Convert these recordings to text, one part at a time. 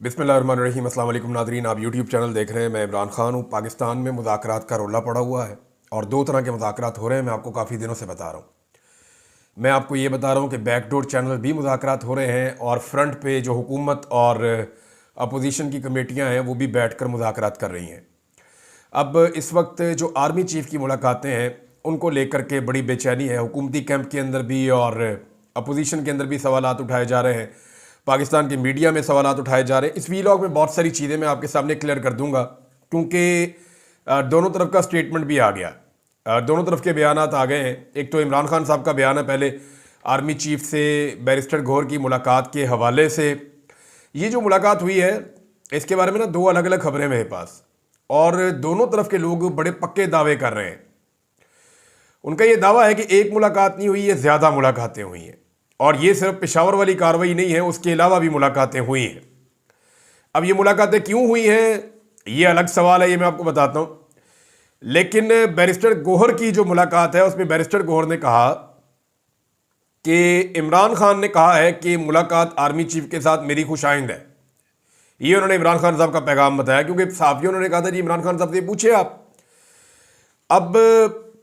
बिस्मिल्लाहिर्रहमानिर्रहीम। अस्सलाम वालेकुम नादरीन, आप यूट्यूब चैनल देख रहे हैं। मैं इमरान खान हूँ। पाकिस्तान में मुज़ाकरात का रोला पड़ा हुआ है और दो तरह के मुज़ाकरात हो रहे हैं। मैं आपको काफ़ी दिनों से बता रहा हूँ। मैं आपको ये बता रहा हूँ कि बैकडोर चैनल भी मुज़ाकरात हो रहे हैं और फ्रंट पे जो हुकूमत और अपोजिशन की कमेटियाँ हैं वो भी बैठ कर मुज़ाकरात कर रही हैं। अब इस वक्त जो आर्मी चीफ़ की मुलाकातें हैं उनको लेकर के बड़ी बेचैनी है। हुकूमती कैंप के अंदर भी और अपोजिशन के अंदर भी सवालात उठाए जा रहे हैं। पाकिस्तान के मीडिया में सवालात उठाए जा रहे हैं। इस वीलॉग में बहुत सारी चीज़ें मैं आपके सामने क्लियर कर दूंगा, क्योंकि दोनों तरफ का स्टेटमेंट भी आ गया। दोनों तरफ के बयानात आ गए हैं। एक तो इमरान खान साहब का बयान है पहले आर्मी चीफ से बैरिस्टर गौहर की मुलाकात के हवाले से। ये जो मुलाकात हुई है इसके बारे में ना दो अलग अलग खबरें मेरे पास, और दोनों तरफ के लोग बड़े पक्के दावे कर रहे हैं। उनका ये दावा है कि एक मुलाकात नहीं हुई, ये ज़्यादा मुलाकातें हुई हैं, और ये सिर्फ पेशावर वाली कार्रवाई नहीं है, उसके अलावा भी मुलाकातें हुई हैं। अब ये मुलाकातें क्यों हुई हैं ये अलग सवाल है, ये मैं आपको बताता हूँ। लेकिन बैरिस्टर गौहर की जो मुलाकात है उसमें बैरिस्टर गौहर ने कहा कि इमरान खान ने कहा है कि मुलाकात आर्मी चीफ के साथ मेरी खुशाइंद है। ये उन्होंने इमरान खान साहब का पैगाम बताया, क्योंकि साफियों ने कहा था जी इमरान खान साहब से पूछे आप। अब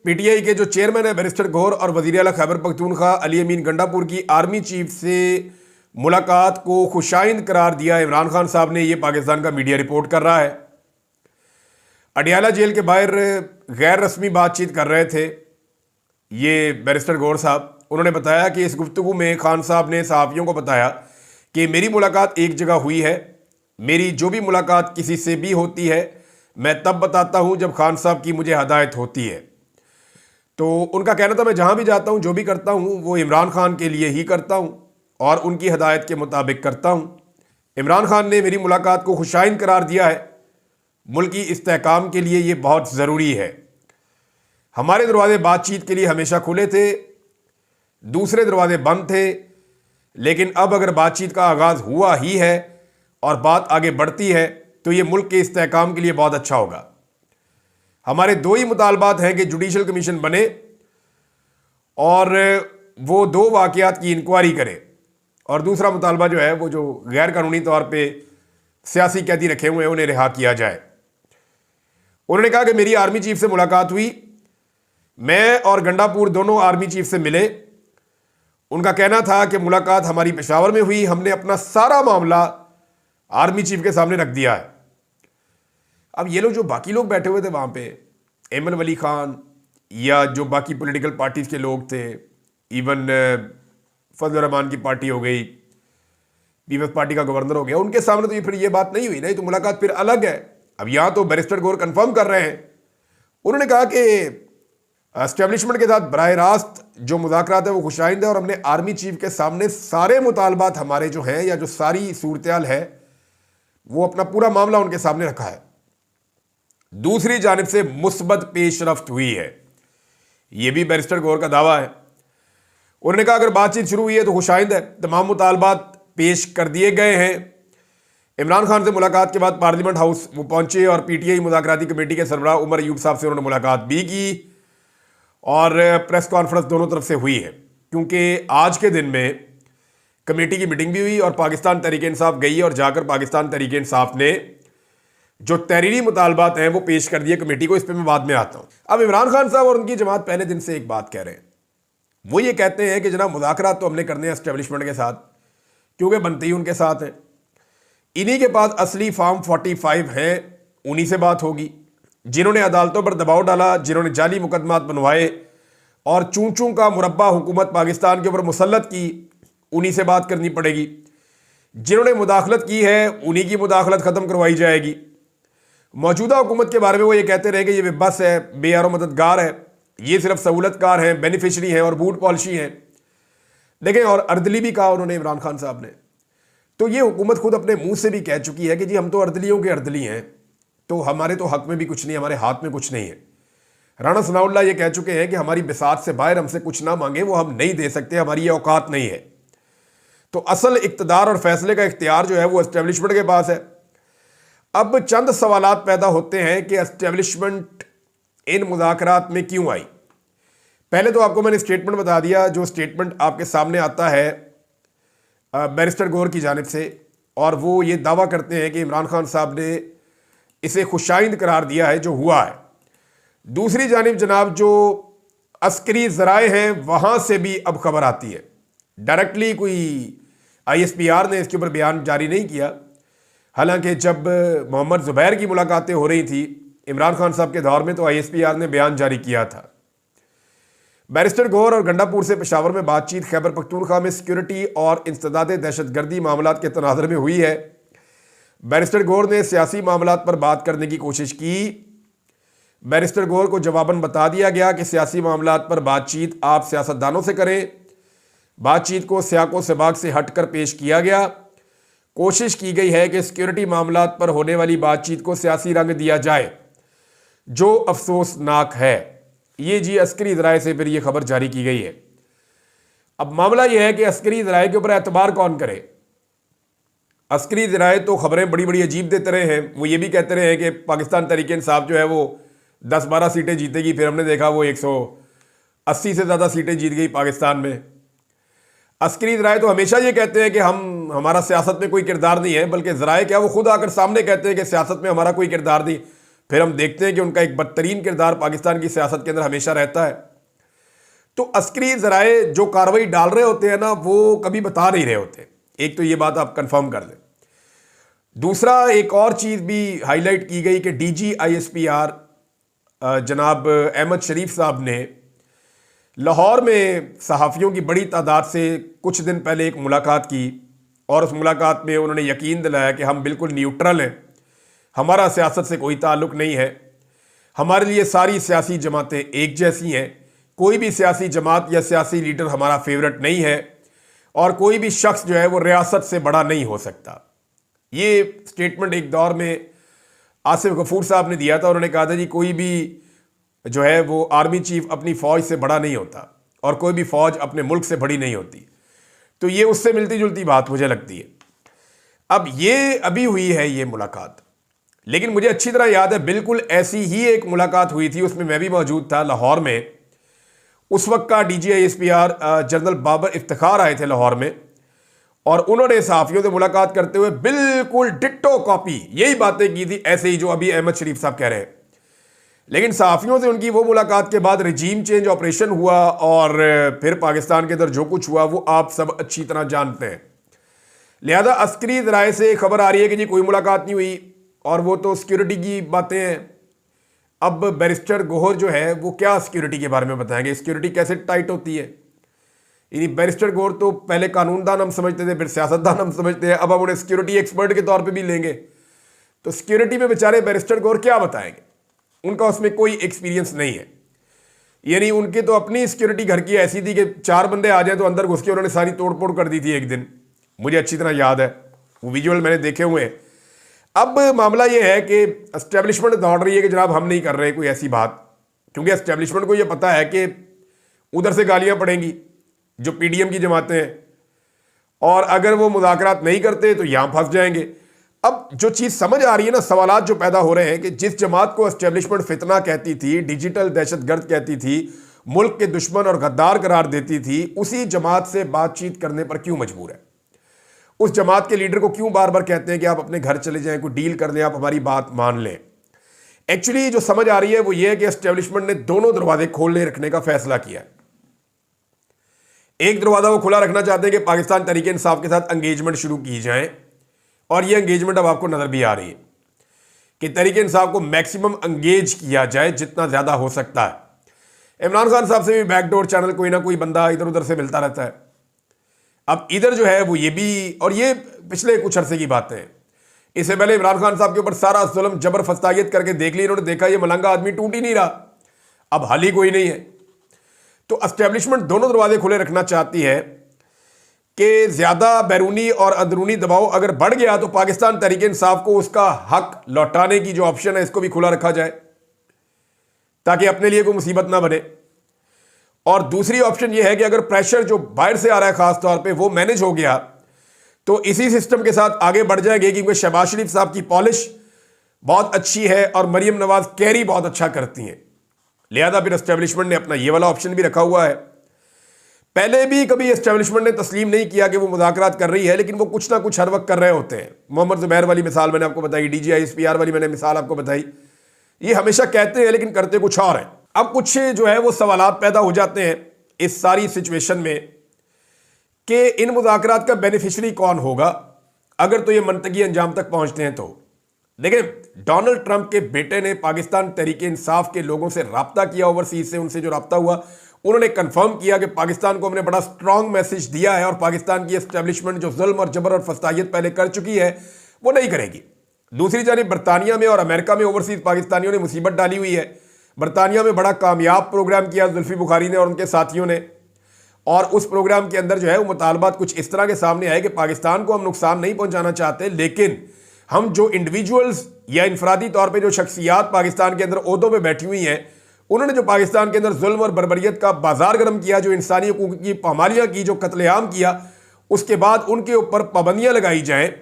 पीटीआई के जो चेयरमैन है बैरिस्टर गौहर और वज़ीर आला खैबर पख्तूनख्वा अली अमीन गंडापुर की आर्मी चीफ से मुलाकात को खुशाइंद करार दिया इमरान खान साहब ने। ये पाकिस्तान का मीडिया रिपोर्ट कर रहा है। अडियाला जेल के बाहर गैर रस्मी बातचीत कर रहे थे ये बैरिस्टर गौहर साहब। उन्होंने बताया कि इस गुफ्तगू में खान साहब ने सहाफ़ियों को बताया कि मेरी मुलाकात एक जगह हुई है। मेरी जो भी मुलाकात किसी से भी होती है मैं तब बताता हूं जब खान साहब की मुझे हदायत होती है। तो उनका कहना था मैं जहां भी जाता हूं जो भी करता हूं वो इमरान खान के लिए ही करता हूं और उनकी हदायत के मुताबिक करता हूं। इमरान खान ने मेरी मुलाकात को खुशाइंद करार दिया है। मुल्की इस्तेहकाम के लिए ये बहुत ज़रूरी है। हमारे दरवाजे बातचीत के लिए हमेशा खुले थे, दूसरे दरवाजे बंद थे, लेकिन अब अगर बातचीत का आगाज़ हुआ ही है और बात आगे बढ़ती है तो ये मुल्क के इस्तेहकाम के लिए बहुत अच्छा होगा। हमारे दो ही मुतालबात हैं कि जुडिशल कमीशन बने और वो दो वाक़यात की इंक्वायरी करे, और दूसरा मुतालबा जो है वो जो गैर कानूनी तौर पे सियासी कैदी रखे हुए हैं उन्हें रिहा किया जाए। उन्होंने कहा कि मेरी आर्मी चीफ से मुलाकात हुई, मैं और गंडापुर दोनों आर्मी चीफ से मिले। उनका कहना था कि मुलाकात हमारी पेशावर में हुई, हमने अपना सारा मामला आर्मी चीफ के सामने रख दिया है। अब ये लोग जो बाकी लोग बैठे हुए थे वहाँ पे, एमन वली खान या जो बाकी पॉलिटिकल पार्टीज के लोग थे, इवन फजल रहमान की पार्टी हो गई, पीपल्स पार्टी का गवर्नर हो गया, उनके सामने तो ये फिर ये बात नहीं हुई, नहीं तो मुलाकात फिर अलग है। अब यहाँ तो बैरिस्टर गौहर कंफर्म कर रहे हैं। उन्होंने कहा कि एस्टेब्लिशमेंट के साथ बराह रास्त जो मुज़ाकरात है वो खुशाइंद है और हमने आर्मी चीफ के सामने सारे मुतालबात हमारे जो हैं या जो सारी सूरत है वो अपना पूरा मामला उनके सामने रखा है। दूसरी जानिब से मुस्बत पेशरफ्त हुई है, यह भी बैरिस्टर गौहर का दावा है। उन्होंने कहा अगर बातचीत शुरू हुई है तो खुशाइंद है, तमाम मुतालबात पेश कर दिए गए हैं। इमरान खान से मुलाकात के बाद पार्लियामेंट हाउस वो पहुंचे और पीटीआई मुज़ाकराती कमेटी के सरबराह उमर अयूब साहब से उन्होंने मुलाकात भी की और प्रेस कॉन्फ्रेंस दोनों तरफ से हुई है, क्योंकि आज के दिन में कमेटी की मीटिंग भी हुई और पाकिस्तान तहरीक इंसाफ गई और जाकर पाकिस्तान तहरीक इंसाफ ने जो तहरीरी मुतालबात हैं वो पेश कर दिए कमेटी को। इस पर मैं बाद में आता हूं। अब इमरान खान साहब और उनकी जमात पहले दिन से एक बात कह रहे हैं। वो ये कहते हैं कि जनाब मुज़ाकरात तो हमने करने हैं एस्टेब्लिशमेंट के साथ, क्योंकि बनते ही उनके साथ हैं। इन्हीं के पास असली फॉर्म 45 हैं, उन्हीं से बात होगी। जिन्होंने अदालतों पर दबाव डाला, जिन्होंने जाली मुकदमात बनवाए और चूं चूं का मुरब्बा हुकूमत पाकिस्तान के ऊपर मुसल्लत की, उन्हीं से बात करनी पड़ेगी। जिन्होंने मुदाखलत की है उन्हीं की मुदाखलत ख़त्म करवाई जाएगी। मौजूदा हुकूमत के बारे में वो ये कहते रहे कि ये बस है, बेयारो मददगार है, ये सिर्फ सहूलतकार हैं, बेनिफिशरी हैं और बूट पॉलिशी हैं। देखें, और अर्दली भी कहा उन्होंने इमरान खान साहब ने। तो ये हुकूमत खुद अपने मुंह से भी कह चुकी है कि जी हम तो अर्दलियों के अर्दली हैं, तो हमारे तो हक में भी कुछ नहीं, हमारे हाथ में कुछ नहीं है। राणा सनाउल्लाह ये कह चुके हैं कि हमारी बिसात से बाहर हमसे कुछ ना मांगे, वो हम नहीं दे सकते, हमारी ये औकात नहीं है। तो असल इक़्तिदार और फैसले का इख्तियार जो है वो एस्टेब्लिशमेंट के पास है। अब चंद सवालात पैदा होते हैं कि एस्टेब्लिशमेंट इन मुज़ाकरात में क्यों आई। पहले तो आपको मैंने स्टेटमेंट बता दिया, जो स्टेटमेंट आपके सामने आता है बैरिस्टर गौहर की जानिब से, और वो ये दावा करते हैं कि इमरान खान साहब ने इसे खुशाइंद करार दिया है जो हुआ है। दूसरी जानिब जनाब जो अस्करी ज़राए हैं वहाँ से भी अब खबर आती है, डायरेक्टली कोई ISPR ने इसके ऊपर बयान जारी नहीं किया। हालांकि जब मोहम्मद ज़ुबैर की मुलाकातें हो रही थी इमरान खान साहब के दौर में तो ISPR ने बयान जारी किया था। बैरिस्टर गौहर और गंडापुर से पेशावर में बातचीत खैबर पख्तूनख्वा में सिक्योरिटी और इंसदाद दहशतगर्दी मामलात के तनाज़ुर में हुई है। बैरिस्टर गौहर ने सियासी मामलात पर बात करने की कोशिश की। बैरिस्टर गौहर को जवाबन बता दिया गया कि सियासी मामलात पर बातचीत आप सियासतदानों से करें। बातचीत को सियाको सबाक से हटकर पेश किया गया। कोशिश की गई है कि सिक्योरिटी मामलात पर होने वाली बातचीत को सियासी रंग दिया जाए, जो अफसोसनाक है। ये जी अस्करी ज़राए से फिर ये खबर जारी की गई है। अब मामला ये है कि अस्करी ज़राए के ऊपर एतबार कौन करे। अस्करी ज़राए तो खबरें बड़ी बड़ी अजीब देते रहे हैं। वो ये भी कहते रहे हैं कि पाकिस्तान तहरीक इंसाफ जो है वो 10-12 सीटें जीतेगी, फिर हमने देखा वो 180 से ज़्यादा सीटें जीत गई पाकिस्तान में। अस्करी ज़राए तो हमेशा ये कहते हैं कि हमारा सियासत में कोई किरदार नहीं है, बल्कि ज़राए क्या वो खुद आकर सामने कहते हैं कि सियासत में हमारा कोई किरदार नहीं। फिर हम देखते हैं कि उनका एक बदतरीन किरदार पाकिस्तान की सियासत के अंदर हमेशा रहता है। तो अस्करी ज़राए जो कार्रवाई डाल रहे होते हैं ना, वो कभी बता नहीं रहे होते। एक तो ये बात आप कंफर्म कर लें। दूसरा एक और चीज़ भी हाईलाइट की गई कि DG ISPR जनाब अहमद शरीफ साहब ने लाहौर में सहाफ़ियों की बड़ी तादाद से कुछ दिन पहले एक मुलाकात की और उस मुलाकात में उन्होंने यकीन दिलाया कि हम बिल्कुल न्यूट्रल हैं, हमारा सियासत से कोई ताल्लुक़ नहीं है, हमारे लिए सारी सियासी जमातें एक जैसी हैं, कोई भी सियासी जमात या सियासी लीडर हमारा फेवरेट नहीं है और कोई भी शख्स जो है वो रियासत से बड़ा नहीं हो सकता। ये स्टेटमेंट एक दौर में आसिफ गफूर साहब ने दिया था। उन्होंने कहा था जी कोई भी जो है वो आर्मी चीफ अपनी फ़ौज से बड़ा नहीं होता और कोई भी फ़ौज अपने मुल्क से बड़ी नहीं होती। तो ये उससे मिलती जुलती बात मुझे लगती है। अब ये अभी हुई है ये मुलाकात, लेकिन मुझे अच्छी तरह याद है बिल्कुल ऐसी ही एक मुलाकात हुई थी, उसमें मैं भी मौजूद था लाहौर में। उस वक्त का DG ISPR general Babar Iftikhar आए थे लाहौर में और उन्होंने सहाफ़ियों से मुलाकात करते हुए बिल्कुल डिट्टो कॉपी यही बातें की थी, ऐसे ही जो अभी अहमद शरीफ साहब कह रहे हैं। लेकिन सहाफ़ियों से उनकी वो मुलाकात के बाद रजीम चेंज ऑपरेशन हुआ और फिर पाकिस्तान के अंदर जो कुछ हुआ वो आप सब अच्छी तरह जानते हैं। लिहाजा अस्करी ज़राए से खबर आ रही है कि जी कोई मुलाकात नहीं हुई और वो तो सिक्योरिटी की बातें हैं। अब बैरिस्टर गौहर जो है वो क्या सिक्योरिटी के बारे में बताएंगे, सिक्योरिटी कैसे टाइट होती है। यानी बैरिस्टर गौहर तो पहले कानूनदान हम समझते थे, फिर सियासतदान हम समझते हैं, अब हम उन्हें सिक्योरिटी एक्सपर्ट के तौर पे भी लेंगे। तो सिक्योरिटी में बेचारे बैरिस्टर गौहर क्या बताएंगे, उनका उसमें कोई एक्सपीरियंस नहीं है। यानी उनके तो अपनी सिक्योरिटी घर की ऐसी थी कि 4 बंदे आ जाए तो अंदर घुस के उन्होंने सारी तोड़ फोड़ कर दी थी एक दिन, मुझे अच्छी तरह याद है, वो विजुअल मैंने देखे हुए हैं। अब मामला ये है कि एस्टेब्लिशमेंट दौड़ रही है कि जनाब हम नहीं कर रहे कोई ऐसी बात, क्योंकि एस्टेब्लिशमेंट को ये पता है कि उधर से गालियां पड़ेंगी जो PDM की जमातें हैं और अगर वो मुज़ाकरात नहीं करते तो यहां फंस जाएंगे। अब जो चीज़ समझ आ रही है ना, सवालात जो पैदा हो रहे हैं कि जिस जमात को एस्टेब्लिशमेंट फितना कहती थी, डिजिटल दहशतगर्द कहती थी, मुल्क के दुश्मन और गद्दार करार देती थी, उसी जमात से बातचीत करने पर क्यों मजबूर है। उस जमात के लीडर को क्यों बार बार कहते हैं कि आप अपने घर चले जाएं, कोई डील कर लें, आप हमारी बात मान लें। एक्चुअली जो समझ आ रही है वो ये है कि एस्टेब्लिशमेंट ने दोनों दरवाजे खोलने रखने का फैसला किया है। एक दरवाजा वो खुला रखना चाहते हैं कि पाकिस्तान तहरीक इंसाफ के साथ एंगेजमेंट शुरू की जाए और ये एंगेजमेंट अब आपको नजर भी आ रही है कि तहरीक इंसाफ को मैक्सिमम एंगेज किया जाए जितना ज्यादा हो सकता है। इमरान खान साहब से भी बैकडोर चैनल कोई ना कोई बंदा इधर उधर से मिलता रहता है। अब इधर जो है वो ये भी, और ये पिछले कुछ अरसे की बातें हैं, इससे पहले इमरान खान साहब के ऊपर सारा जुल्म जबर फस्तायत करके देख ली इन्होंने, देखा ये मलंगा आदमी टूट ही नहीं रहा, अब हल ही कोई नहीं है। तो एस्टेब्लिशमेंट दोनों दरवाजे खुले रखना चाहती है कि ज्यादा बैरूनी और अंदरूनी दबाव अगर बढ़ गया तो पाकिस्तान तहरीक इंसाफ को उसका हक लौटाने की जो ऑप्शन है इसको भी खुला रखा जाए ताकि अपने लिए कोई मुसीबत ना बने। और दूसरी ऑप्शन यह है कि अगर प्रेशर जो बाहर से आ रहा है खास तौर पे वो मैनेज हो गया तो इसी सिस्टम के साथ आगे बढ़ जाएंगे, क्योंकि शहबाज शरीफ साहब की पॉलिश बहुत अच्छी है और मरियम नवाज कैरी बहुत अच्छा करती हैं। लिहाजा फिर एस्टेब्लिशमेंट ने अपना ये वाला ऑप्शन भी रखा हुआ है। पहले भी कभी एस्टेब्लिशमेंट ने तस्लीम नहीं किया कि वो मुज़ाकरात कर रही है, लेकिन वो कुछ ना कुछ हर वक्त कर रहे होते हैं। मोहम्मद ज़ुबैर वाली मिसाल मैंने आपको बताई, DGISPR वाली मैंने मिसाल आपको बताई। ये हमेशा कहते हैं लेकिन करते कुछ और हैं। अब कुछ जो है वो सवालात पैदा हो जाते हैं इस सारी सिचुएशन में कि इन मुज़ाकरात का बेनिफिशरी कौन होगा अगर तो ये मंतकी अंजाम तक पहुंचते हैं। तो देखिए, डोनाल्ड ट्रंप के बेटे ने पाकिस्तान तहरीक इंसाफ के लोगों से रब्ता किया, ओवरसीज से उनसे जो रब्ता हुआ, उन्होंने कंफर्म किया कि पाकिस्तान को हमने बड़ा स्ट्रांग मैसेज दिया है और पाकिस्तान की एस्टेब्लिशमेंट जो जुल्म और जबर और फसादियत पहले कर चुकी है वो नहीं करेगी। दूसरी जानिब बरतानिया में और अमेरिका में ओवरसीज पाकिस्तानियों ने मुसीबत डाली हुई है। बरतानिया में बड़ा कामयाब प्रोग्राम किया जुल्फी बुखारी ने और उनके साथियों ने, और उस प्रोग्राम के अंदर जो है वो मुतालबात कुछ इस तरह के सामने आए कि पाकिस्तान को हम नुकसान नहीं पहुंचाना चाहते, लेकिन हम जो इंडिविजुअल्स या इनफरादी तौर पे जो शख्सियात पाकिस्तान के अंदर ओहदों पे बैठी हुई हैं, उन्होंने जो पाकिस्तान के अंदर जुल्म और बर्बरियत का बाजार गर्म किया, जो इंसानी हकूक की पामालियाँ की, जो कत्लेआम किया, उसके बाद उनके ऊपर पाबंदियाँ लगाई जाएँ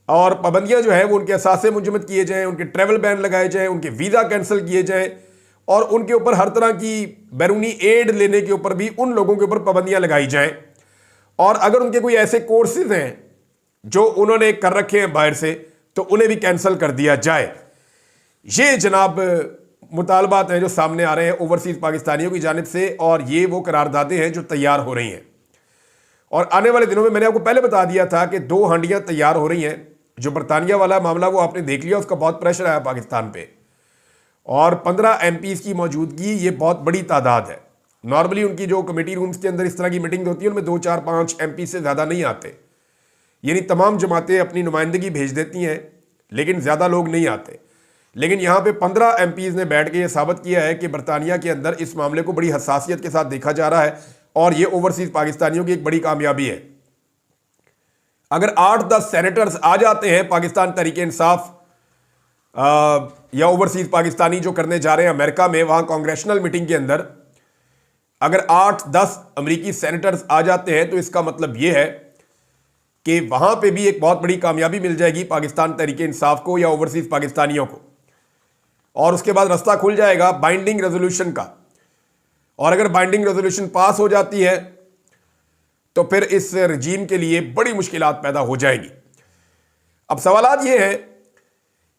और पाबंदियाँ जो है वो उनके असासे मुजम्मद किए जाएँ, उनके ट्रैवल बैन लगाए जाएँ, उनके वीज़ा कैंसिल किए जाएँ और उनके ऊपर हर तरह की बैरूनी एड लेने के ऊपर भी उन लोगों के ऊपर पाबंदियाँ लगाई जाएँ। और अगर उनके कोई ऐसे कोर्सेज हैं जो उन्होंने कर रखे हैं बाहर से, तो उन्हें भी कैंसिल कर दिया जाए। ये जनाब मुतालबात हैं जो सामने आ रहे हैं ओवरसीज पाकिस्तानियों की जानिब से, और ये वो करारदादें हैं जो तैयार हो रही हैं। और आने वाले दिनों में मैंने आपको पहले बता दिया था कि 2 हांडियां तैयार हो रही हैं। जो बरतानिया वाला मामला वो आपने देख लिया, उसका बहुत प्रेशर आया पाकिस्तान पे, और 15 MPs की मौजूदगी ये बहुत बड़ी तादाद है। नॉर्मली उनकी जो कमेटी रूम्स के अंदर इस तरह की मीटिंग होती है उनमें 2, 4, 5 MP से ज़्यादा नहीं आते, यानी तमाम जमातें अपनी नुमाइंदगी भेज देती हैं लेकिन ज़्यादा लोग नहीं आते। लेकिन यहाँ पे 15 MPs ने बैठ के ये साबित किया है कि बरतानिया के अंदर इस मामले को बड़ी हसासियत के साथ देखा जा रहा है, और ये ओवरसीज पाकिस्तानियों की एक बड़ी कामयाबी है। अगर 8-10 सेनेटर्स आ जाते हैं पाकिस्तान तहरीक इंसाफ या ओवरसीज पाकिस्तानी जो करने जा रहे हैं अमेरिका में, वहाँ कांग्रेशनल मीटिंग के अंदर अगर 8-10 अमरीकी सेनेटर्स आ जाते हैं, तो इसका मतलब ये है कि वहाँ पे भी एक बहुत बड़ी कामयाबी मिल जाएगी पाकिस्तान तहरीक इंसाफ को या ओवरसीज पाकिस्तानियों को, और उसके बाद रास्ता खुल जाएगा बाइंडिंग रेजोल्यूशन का। और अगर बाइंडिंग रेजोल्यूशन पास हो जाती है तो फिर इस रजीम के लिए बड़ी मुश्किलात पैदा हो जाएगी। अब सवालात ये है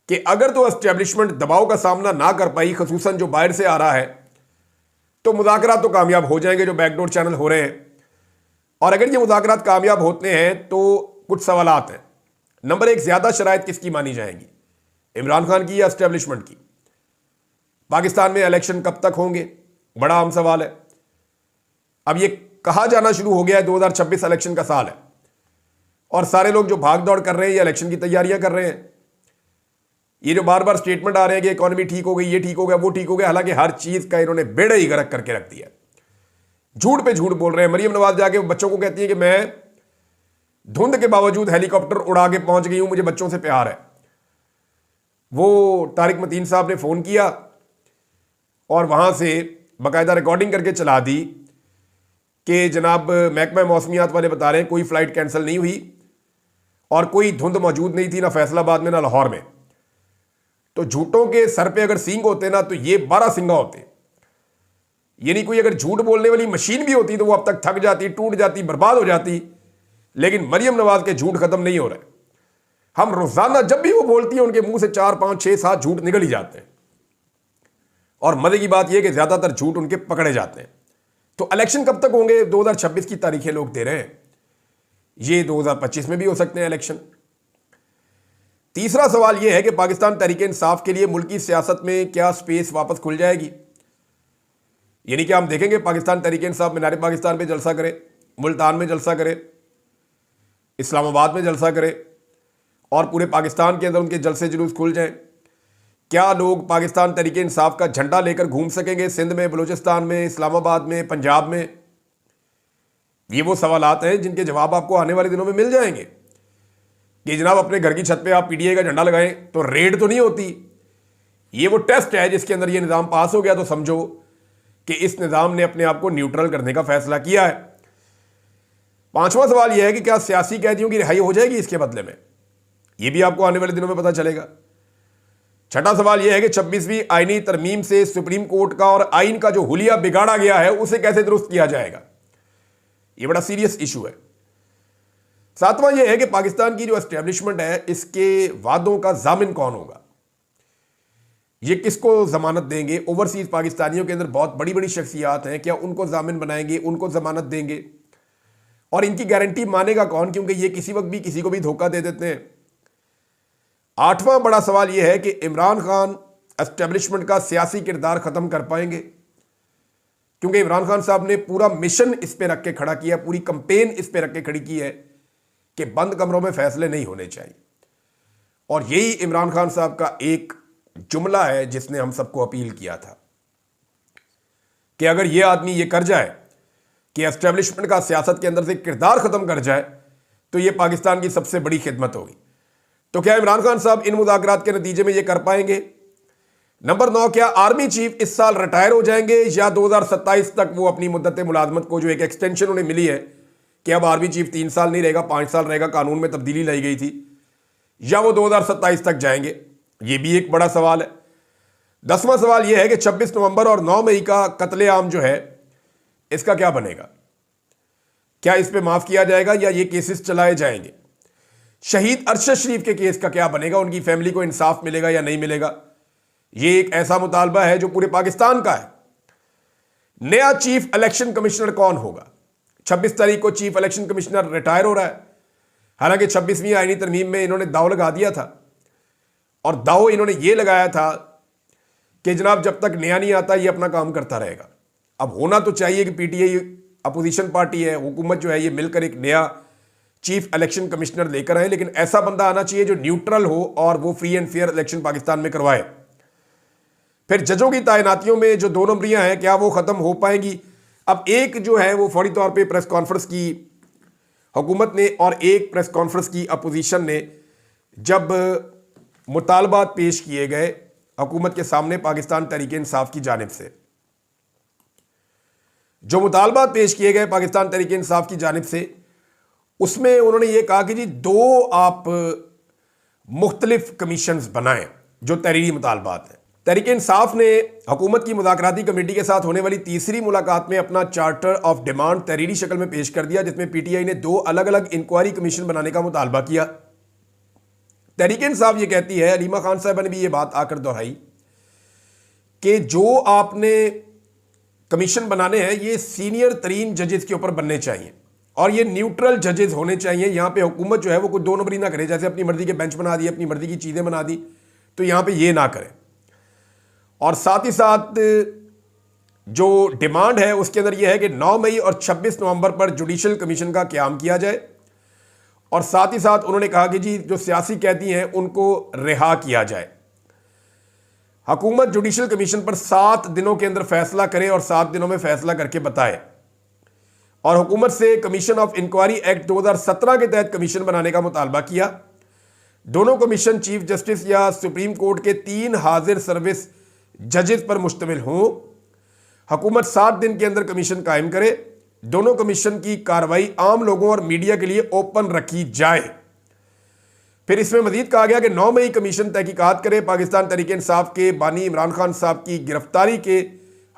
कि अगर तो एस्टेब्लिशमेंट दबाव का सामना ना कर पाई, खसूसन जो बाहर से आ रहा है, तो मुज़ाकरात तो कामयाब हो जाएंगे जो बैकडोर चैनल हो रहे हैं। और अगर ये मुज़ाकरात कामयाब होते हैं तो कुछ सवालात हैं। नंबर 1, ज़्यादा शराइत किसकी मानी जाएंगी, इमरान खान की या एस्टेब्लिशमेंट की? पाकिस्तान में इलेक्शन कब तक होंगे, बड़ा आम सवाल है। अब ये कहा जाना शुरू हो गया है 2026 इलेक्शन का साल है, और सारे लोग जो भाग दौड़ कर रहे हैं ये इलेक्शन की तैयारियां कर रहे हैं। ये जो बार बार स्टेटमेंट आ रहे हैं कि इकोनॉमी ठीक हो गई, ये ठीक हो गया, वो ठीक हो गया, हालांकि हर चीज का इन्होंने बेड़ा ही गर्क करके रख दिया। झूठ पे झूठ बोल रहे हैं। मरियम नवाज जाके बच्चों को कहती है कि मैं धुंध के बावजूद हेलीकॉप्टर उड़ा के पहुंच गई हूं, मुझे बच्चों से प्यार है। वो तारिक मतीन साहब ने फोन किया और वहां से बाकायदा रिकॉर्डिंग करके चला दी कि जनाब महकमा मौसमियात वाले बता रहे हैं कोई फ्लाइट कैंसिल नहीं हुई और कोई धुंध मौजूद नहीं थी, ना फैसलाबाद में ना लाहौर में। तो झूठों के सर पे अगर सींग होते ना तो ये 12 सिंगा होते। यानी कोई अगर झूठ बोलने वाली मशीन भी होती तो वो अब तक थक जाती, टूट जाती, बर्बाद हो जाती। लेकिन मरियम नवाज के झूठ खत्म नहीं हो रहे। हम रोजाना जब भी वो बोलती है उनके मुंह से 4, 5, 6, 7 झूठ निकल ही जाते हैं। और मजे की बात यह कि ज्यादातर झूठ उनके पकड़े जाते हैं। तो इलेक्शन कब तक होंगे? 2026 की तारीखें लोग दे रहे हैं, ये 2025 में भी हो सकते हैं इलेक्शन। तीसरा सवाल यह है कि पाकिस्तान तहरीक इंसाफ के लिए मुल्की सियासत में क्या स्पेस वापस खुल जाएगी? यानी कि हम देखेंगे पाकिस्तान तहरीक इंसाफ मीनार पाकिस्तान पे जलसा करे, मुल्तान में जलसा करे, इस्लामाबाद में जलसा करे और पूरे पाकिस्तान के अंदर उनके जलसे जुलूस खुल जाएं। क्या लोग पाकिस्तान तहरीक इंसाफ का झंडा लेकर घूम सकेंगे सिंध में, बलूचिस्तान में, इस्लामाबाद में, पंजाब में? ये वो सवालात हैं जिनके जवाब आपको आने वाले दिनों में मिल जाएंगे कि जनाब अपने घर की छत पे आप PTI का झंडा लगाएं तो रेड तो नहीं होती। ये वो टेस्ट है जिसके अंदर ये निज़ाम पास हो गया तो समझो कि इस निज़ाम ने अपने आप को न्यूट्रल करने का फैसला किया है। पांचवा सवाल यह है कि क्या सियासी कैदियों की रिहाई हो जाएगी इसके बदले में? यह भी आपको आने वाले दिनों में पता चलेगा। छठा सवाल यह है कि 26वीं आईनी तरमीम से सुप्रीम कोर्ट का और आइन का जो हुलिया बिगाड़ा गया है उसे कैसे दुरुस्त किया जाएगा? ये बड़ा सीरियस इशू है। सातवां ये है कि पाकिस्तान की जो एस्टेब्लिशमेंट है, इसके वादों का जामिन कौन होगा, ये किसको जमानत देंगे। ओवरसीज पाकिस्तानियों के अंदर बहुत बड़ी बड़ी शख्सियात हैं, क्या उनको जामिन बनाएंगे, उनको जमानत देंगे, और इनकी गारंटी मानेगा कौन, क्योंकि ये किसी वक्त भी किसी को भी धोखा दे देते हैं। आठवां बड़ा सवाल यह है कि इमरान खान एस्टेब्लिशमेंट का सियासी किरदार खत्म कर पाएंगे, क्योंकि इमरान खान साहब ने पूरा मिशन इस पे रख के खड़ा किया, पूरी कंपेन इस पे रख के खड़ी की है कि बंद कमरों में फैसले नहीं होने चाहिए। और यही इमरान खान साहब का एक जुमला है जिसने हम सबको अपील किया था कि अगर यह आदमी ये कर जाए कि एस्टेब्लिशमेंट का सियासत के अंदर से किरदार खत्म कर जाए, तो यह पाकिस्तान की सबसे बड़ी खिदमत होगी। तो क्या इमरान खान साहब इन मुज़ाकरात के नतीजे में यह कर पाएंगे? नंबर 9, क्या आर्मी चीफ इस साल रिटायर हो जाएंगे या 2027 तक वो अपनी मुद्दत मुलाजमत को, जो एक एक्सटेंशन उन्हें मिली है कि अब आर्मी चीफ 3 साल नहीं रहेगा 5 साल रहेगा, कानून में तब्दीली लाई गई थी, या वो 2027 तक जाएंगे? ये भी एक बड़ा सवाल है। 10वां सवाल यह है कि 26 नवंबर और 9 मई का कत्लेआम जो है, इसका क्या बनेगा? क्या इस पे माफ किया जाएगा या ये केसेस चलाए जाएंगे? शहीद अरशद शरीफ के केस का क्या बनेगा? उनकी फैमिली को इंसाफ मिलेगा या नहीं मिलेगा? ये एक ऐसा मुतालबा है जो पूरे पाकिस्तान का है। नया चीफ इलेक्शन कमिश्नर कौन होगा? 26 तारीख को चीफ इलेक्शन कमिश्नर रिटायर हो रहा है। हालांकि 26वीं आईनी तरमीम में इन्होंने दाव लगा दिया था, और दाव इन्होंने ये लगाया था कि जनाब जब तक नया नहीं आता ये अपना काम करता रहेगा। अब होना तो चाहिए कि पीटीआई अपोजिशन पार्टी है, हुकूमत जो है, ये मिलकर एक नया चीफ इलेक्शन कमिश्नर लेकर आए, लेकिन ऐसा बंदा आना चाहिए जो न्यूट्रल हो और वो free and fair election Pakistan में करवाए। फिर जजों की तैनातियों में जो 2 नंबरियां हैं, क्या वो खत्म हो पाएंगी? अब एक जो है वो फौरी तौर पे प्रेस कॉन्फ्रेंस की हुकूमत ने और एक प्रेस कॉन्फ्रेंस की अपोजिशन ने, जब मुतालबात पेश किए गए हुकूमत के सामने पाकिस्तान तहरीक इंसाफ की जानिब से, जो मुतालबात पेश किए गए पाकिस्तान तहरीक इंसाफ की जानिब से, उसमें उन्होंने ये कहा कि जी 2 आप मुख्तलिफ कमीशंस बनाएं जो तहरीरी मुतालबात हैं। तहरीक इंसाफ ने हुकूमत की मुज़ाकराती कमेटी के साथ होने वाली तीसरी मुलाकात में अपना चार्टर ऑफ डिमांड तहरीरी शक्ल में पेश कर दिया, जिसमें पीटीआई ने 2 अलग अलग इंक्वायरी कमीशन बनाने का मुतालबा किया। तहरीक इंसाफ ये कहती है, अलीमा खान साहब ने भी ये बात आकर दोहराई कि जो आपने कमीशन बनाने हैं ये सीनियर तरीन जजेस के ऊपर बनने चाहिए और ये न्यूट्रल जजेस होने चाहिए। यहां पे हुकूमत जो है वो कोई 2 नंबरी ना करे, जैसे अपनी मर्जी के बेंच बना दिए, अपनी मर्जी की चीजें बना दी, तो यहां पे ये ना करें। और साथ ही साथ जो डिमांड है उसके अंदर यह है कि 9 मई और 26 नवंबर पर जुडिशल कमीशन का क़याम किया जाए, और साथ ही साथ उन्होंने कहा कि जी जो सियासी कैदी हैं उनको रिहा किया जाए। हुकूमत जुडिशल कमीशन पर 7 दिनों के अंदर फैसला करे और 7 दिनों में फैसला करके बताए, और हुकूमत से कमीशन ऑफ इंक्वायरी एक्ट 2017 के तहत कमीशन बनाने का मुतालबा किया। दोनों कमीशन चीफ जस्टिस या सुप्रीम कोर्ट के 3 हाजिर सर्विस जजेस पर मुश्तमिल हों। हुकूमत 7 दिन के अंदर कमीशन कायम करे। दोनों कमीशन की कार्रवाई आम लोगों और मीडिया के लिए ओपन रखी जाए। फिर इसमें मजीद कहा गया कि 9 मई कमीशन तहकीकात करे, पाकिस्तान तहरीक इंसाफ के बानी इमरान खान साहब की गिरफ्तारी के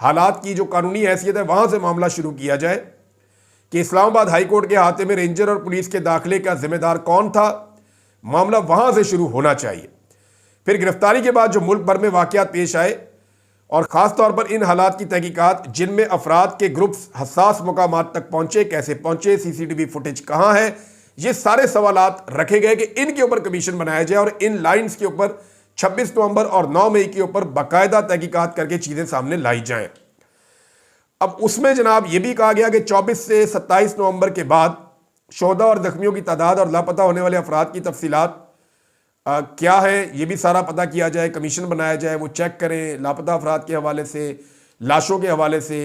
हालात की जो कानूनी हैसियत है वहां से मामला शुरू किया जाए कि इस्लामाबाद हाई कोर्ट के अहाते में रेंजर और पुलिस के दाखिले का जिम्मेदार कौन था, मामला वहां से शुरू होना चाहिए। फिर गिरफ्तारी के बाद जो मुल्क भर में वाकयात पेश आए और ख़ास तौर पर इन हालात की तहकीकात जिनमें अफराद के ग्रुप्स हसास मुकामात तक पहुंचे, कैसे पहुंचे, सीसीटीवी फुटेज कहां है, ये सारे सवालात रखे गए कि इनके ऊपर कमीशन बनाया जाए और इन लाइंस के ऊपर 26 नवंबर और 9 मई के ऊपर बाकायदा तहकीकात करके चीज़ें सामने लाई जाएं। अब उसमें जनाब ये भी कहा गया कि 24 से 27 नवंबर के बाद शोहदा और जख्मियों की तादाद और लापता होने वाले अफराद की तफसीलात क्या है, ये भी सारा पता किया जाए, कमीशन बनाया जाए, वो चेक करें लापता अफराद के हवाले से, लाशों के हवाले से,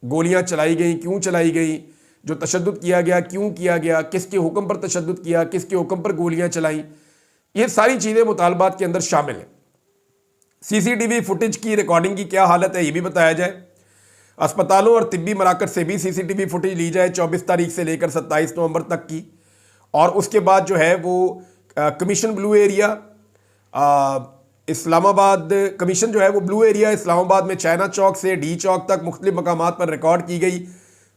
गोलियां चलाई गई क्यों चलाई गई, जो तशद्दुद किया गया क्यों किया गया, किसके हुक्म पर तशद्दुद किया, किसके हुक्म पर गोलियां चलाई, ये सारी चीज़ें मुतालबात के अंदर शामिल हैं। सीसीटीवी फुटेज की रिकॉर्डिंग की क्या हालत है ये भी बताया जाए। अस्पतालों और तिब्बी मराकज से भी सीसीटीवी फुटेज ली जाए 24 तारीख से लेकर 27 नवंबर तक की, और उसके बाद जो है वो commission blue area Islamabad commission जो है वो ब्लू एरिया इस्लामाबाद में चाइना चौक से डी चौक तक मुख्तलिफ मकामात पर रिकॉर्ड की गई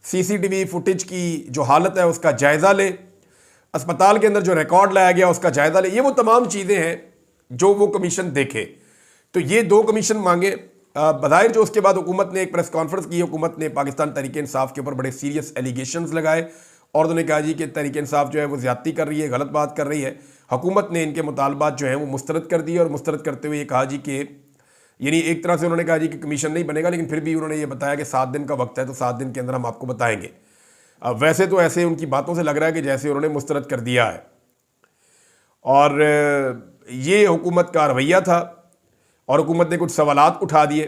सीसीटीवी फुटेज की जो हालत है उसका जायज़ा ले, अस्पताल के अंदर जो रिकॉर्ड लाया गया उसका जायज़ा ले। ये वो तमाम चीज़ें हैं जो वो कमीशन देखे। तो ये 2 कमीशन मांगे। बज़ाहिर जो उसके बाद हुकूमत ने एक प्रेस कॉन्फ्रेंस की, हुकूमत ने पाकिस्तान तहरीक इंसाफ के ऊपर बड़े सीरियस एलिगेशंस लगाए और उन्होंने कहा जी कि तहरीक इंसाफ जो है वो ज़्यादती कर रही है, गलत बात कर रही है। हुकूमत ने इनके मुतालबात जो हैं वो मुस्तरद कर दिए और मुस्तरद करते हुए ये कहा जी कि यानी एक तरह से उन्होंने कहा जी कि कमीशन नहीं बनेगा, लेकिन फिर भी उन्होंने ये बताया कि 7 दिन का वक्त है, तो 7 दिन के अंदर हम आपको बताएंगे। अब वैसे तो ऐसे उनकी बातों से लग रहा है कि जैसे उन्होंने मुस्तरद कर दिया है, और ये हुकूमत का रवैया था और हुकूमत ने कुछ सवालात उठा दिए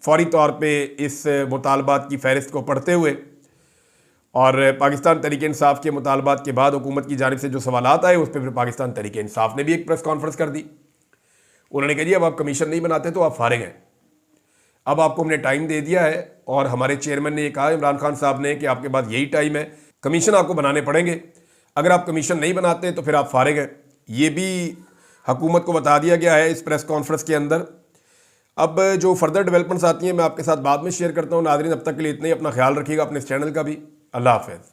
फौरी तौर पे इस मुतालबात की फहरिस्त को पढ़ते हुए। और पाकिस्तान तहरीक इंसाफ के मुतालबात के बाद हुकूमत की जानिब से जो सवालात आए उस पर फिर पाकिस्तान तहरीक इंसाफ ने भी एक प्रेस कॉन्फ्रेंस कर दी। उन्होंने कहा जी अब आप कमीशन नहीं बनाते तो आप फारिग हैं, अब आपको हमने टाइम दे दिया है और हमारे चेयरमैन ने ये कहा इमरान खान साहब ने कि आपके पास यही टाइम है, कमीशन आपको बनाने पड़ेंगे, अगर आप कमीशन नहीं बनाते तो फिर आप फारिग हैं। ये भी हुकूमत को बता दिया गया है इस प्रेस कॉन्फ्रेंस के अंदर। अब जो फर्दर डेवलपमेंट्स आती हैं मैं आपके साथ बाद में शेयर करता हूँ। नाज़रीन अब तक के लिए इतना ही, अपना ख्याल रखिएगा, अपने इस चैनल का भी। अल्लाह हाफ़िज़।